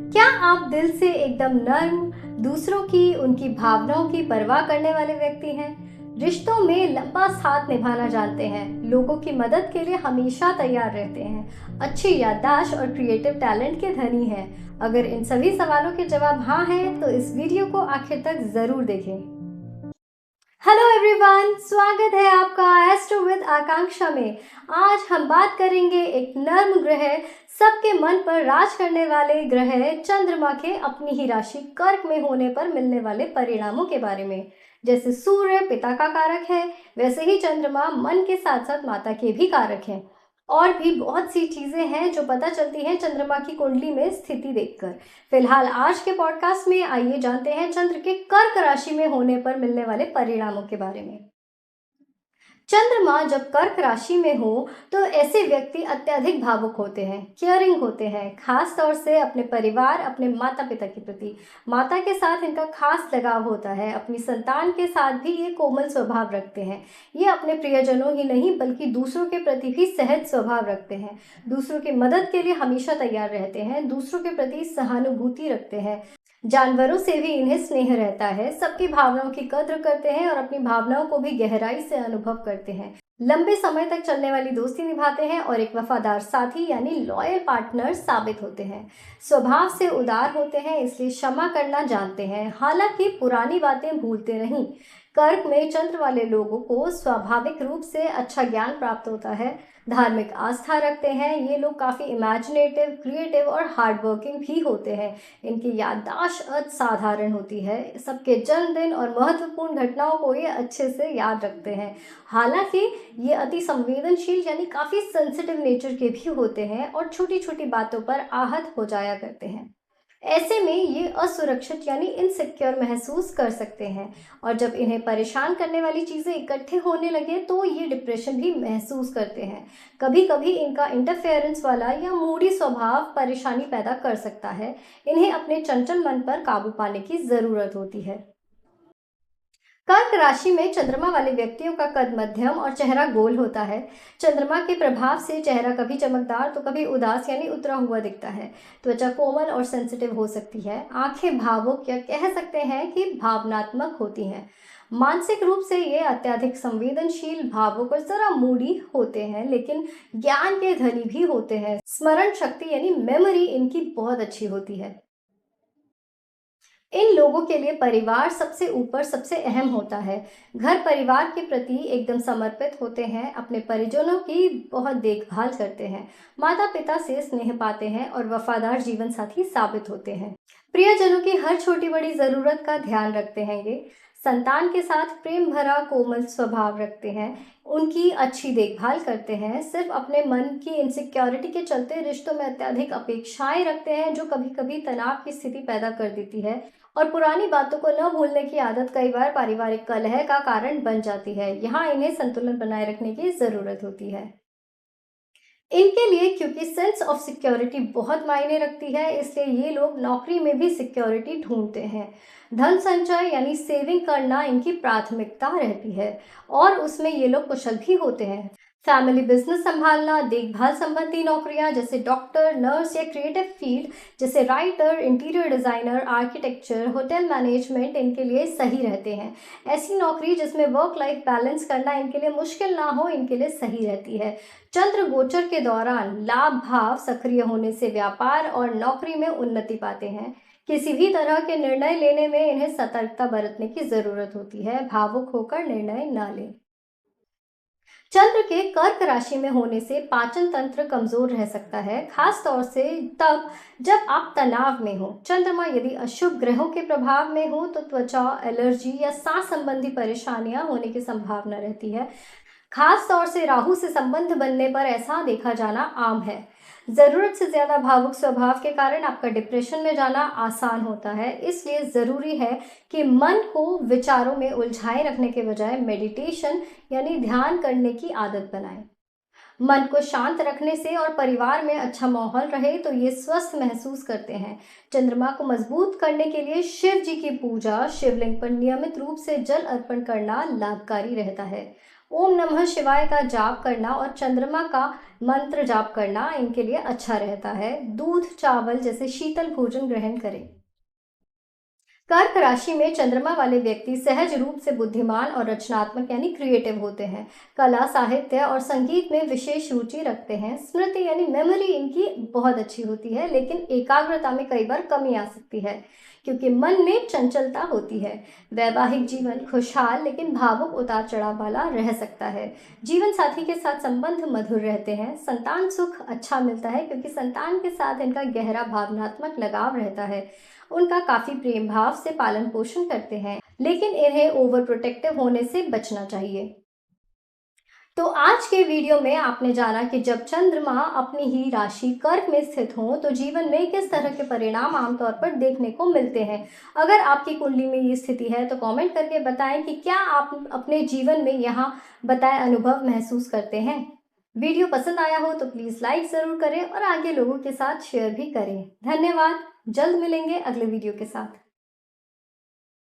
क्या आप दिल से एकदम नर्म, दूसरों की, उनकी भावनाओं की परवाह करने वाले व्यक्ति हैं? रिश्तों में लंबा साथ निभाना जानते हैं, लोगों की मदद के लिए हमेशा तैयार रहते हैं, अच्छी याददाश्त और क्रिएटिव टैलेंट के धनी हैं। अगर इन सभी सवालों के जवाब हाँ हैं, तो इस वीडियो को आखिर तक जरूर देखें। हेलो एवरीवन, स्वागत है आपका एस्ट्रो विद आकांक्षा में। आज हम बात करेंगे एक नर्म ग्रह, सबके मन पर राज करने वाले ग्रह चंद्रमा के अपनी ही राशि कर्क में होने पर मिलने वाले परिणामों के बारे में। जैसे सूर्य पिता का कारक है, वैसे ही चंद्रमा मन के साथ साथ माता के भी कारक हैं। और भी बहुत सी चीजें हैं जो पता चलती हैं चंद्रमा की कुंडली में स्थिति देखकर। फिलहाल आज के पॉडकास्ट में आइए जानते हैं चंद्र के कर्क राशि में होने पर मिलने वाले परिणामों के बारे में। चंद्रमा जब कर्क राशि में हो तो ऐसे व्यक्ति अत्यधिक भावुक होते हैं, केयरिंग होते हैं, खास तौर से अपने परिवार, अपने माता पिता के प्रति। माता के साथ इनका खास लगाव होता है। अपनी संतान के साथ भी ये कोमल स्वभाव रखते हैं। ये अपने प्रियजनों ही नहीं बल्कि दूसरों के प्रति भी सहज स्वभाव रखते हैं। दूसरों की मदद के लिए हमेशा तैयार रहते हैं, दूसरों के प्रति सहानुभूति रखते हैं। जानवरों से भी इन्हें स्नेह रहता है, सबकी भावनाओं की कद्र करते हैं और अपनी भावनाओं को भी गहराई से अनुभव करते हैं। लंबे समय तक चलने वाली दोस्ती निभाते हैं और एक वफादार साथी यानी लॉयल पार्टनर साबित होते हैं। स्वभाव से उदार होते हैं, इसलिए क्षमा करना जानते हैं, हालांकि पुरानी बातें भूलते नहीं। कर्क में चंद्र वाले लोगों को स्वाभाविक रूप से अच्छा ज्ञान प्राप्त होता है, धार्मिक आस्था रखते हैं। ये लोग काफ़ी इमेजिनेटिव, क्रिएटिव और हार्ड वर्किंग भी होते हैं। इनकी याददाश्त असाधारण होती है, सबके जन्मदिन और महत्वपूर्ण घटनाओं को ये अच्छे से याद रखते हैं। हालांकि ये अति संवेदनशील यानी काफ़ी सेंसिटिव नेचर के भी होते हैं और छोटी छोटी बातों पर आहत हो जाया करते हैं। ऐसे में ये असुरक्षित यानी इनसिक्योर महसूस कर सकते हैं और जब इन्हें परेशान करने वाली चीज़ें इकट्ठे होने लगे तो ये डिप्रेशन भी महसूस करते हैं। कभी कभी इनका इंटरफेरेंस वाला या मूडी स्वभाव परेशानी पैदा कर सकता है। इन्हें अपने चंचल मन पर काबू पाने की ज़रूरत होती है। कर्क राशि में चंद्रमा वाले व्यक्तियों का कद मध्यम और चेहरा गोल होता है। चंद्रमा के प्रभाव से चेहरा कभी चमकदार तो कभी उदास यानी उतरा हुआ दिखता है। त्वचा कोमल और सेंसिटिव हो सकती है। आंखें भावुक या कह सकते हैं कि भावनात्मक होती हैं। मानसिक रूप से ये अत्यधिक संवेदनशील, भावुक और जरा मूडी होते हैं, लेकिन ज्ञान के धनी भी होते हैं। स्मरण शक्ति यानी मेमोरी इनकी बहुत अच्छी होती है। इन लोगों के लिए परिवार सबसे ऊपर, सबसे अहम होता है। घर परिवार के प्रति एकदम समर्पित होते हैं, अपने परिजनों की बहुत देखभाल करते हैं, माता पिता से स्नेह पाते हैं और वफादार जीवन साथी साबित होते हैं। प्रियजनों की हर छोटी बड़ी जरूरत का ध्यान रखते हैं। ये संतान के साथ प्रेम भरा कोमल स्वभाव रखते हैं, उनकी अच्छी देखभाल करते हैं। सिर्फ अपने मन की इनसिक्योरिटी के चलते रिश्तों में अत्यधिक अपेक्षाएं रखते हैं, जो कभी कभी तनाव की स्थिति पैदा कर देती है। और पुरानी बातों को न भूलने की आदत कई बार पारिवारिक कलह का कारण बन जाती है। यहाँ इन्हें संतुलन बनाए रखने की जरूरत होती है। इनके लिए क्योंकि सेंस ऑफ सिक्योरिटी बहुत मायने रखती है, इसलिए ये लोग नौकरी में भी सिक्योरिटी ढूंढते हैं। धन संचय यानी सेविंग करना इनकी प्राथमिकता रहती है और उसमें ये लोग कुशल भी होते हैं। फैमिली बिजनेस संभालना, देखभाल संबंधी नौकरियां जैसे डॉक्टर, नर्स या क्रिएटिव फील्ड जैसे writer, interior designer, architecture, hotel management इनके लिए सही रहते हैं। ऐसी नौकरी जिसमें वर्क लाइफ बैलेंस करना इनके लिए मुश्किल ना हो, इनके लिए सही रहती है। चंद्र गोचर के दौरान लाभ भाव सक्रिय होने से व्यापार और नौकरी में उन्नति पाते हैं। किसी भी तरह के निर्णय लेने में इन्हें सतर्कता बरतने की जरूरत होती है, भावुक होकर निर्णय न लें। चंद्र के कर्क राशि में होने से पाचन तंत्र कमजोर रह सकता है, खास तौर से तब जब आप तनाव में हो। चंद्रमा यदि अशुभ ग्रहों के प्रभाव में हो तो त्वचा, एलर्जी या सांस संबंधी परेशानियां होने की संभावना रहती है। खास तौर से राहु से संबंध बनने पर ऐसा देखा जाना आम है। जरूरत से ज्यादा भावुक स्वभाव के कारण आपका डिप्रेशन में जाना आसान होता है, इसलिए जरूरी है कि मन को विचारों में उलझाए रखने के बजाय मेडिटेशन यानी ध्यान करने की आदत बनाएं। मन को शांत रखने से और परिवार में अच्छा माहौल रहे तो ये स्वस्थ महसूस करते हैं। चंद्रमा को मजबूत करने के लिए शिव जी की पूजा, शिवलिंग पर नियमित रूप से जल अर्पण करना लाभकारी रहता है। ओम नमः शिवाय का जाप करना और चंद्रमा का मंत्र जाप करना इनके लिए अच्छा रहता है। दूध, चावल जैसे शीतल भोजन ग्रहण करें। कर्क राशि में चंद्रमा वाले व्यक्ति सहज रूप से बुद्धिमान और रचनात्मक यानी क्रिएटिव होते हैं। कला, साहित्य और संगीत में विशेष रुचि रखते हैं। स्मृति यानी मेमोरी इनकी बहुत अच्छी होती है, लेकिन एकाग्रता में कई बार कमी आ सकती है क्योंकि मन में चंचलता होती है। वैवाहिक जीवन खुशहाल लेकिन भावुक उतार चढ़ाव वाला रह सकता है। जीवन साथी के साथ संबंध मधुर रहते हैं। संतान सुख अच्छा मिलता है क्योंकि संतान के साथ इनका गहरा भावनात्मक लगाव रहता है। उनका काफी प्रेम भाव से पालन पोषण करते हैं, लेकिन इन्हें ओवर प्रोटेक्टिव होने से बचना चाहिए। तो आज के वीडियो में आपने जाना कि जब चंद्रमा अपनी ही राशि कर्क में स्थित हो तो जीवन में किस तरह के परिणाम आमतौर पर देखने को मिलते हैं। अगर आपकी कुंडली में ये स्थिति है तो कमेंट करके बताएं कि क्या आप अपने जीवन में यहाँ बताए अनुभव महसूस करते हैं। वीडियो पसंद आया हो तो प्लीज़ लाइक ज़रूर करें और आगे लोगों के साथ शेयर भी करें। धन्यवाद। जल्द मिलेंगे अगले वीडियो के साथ।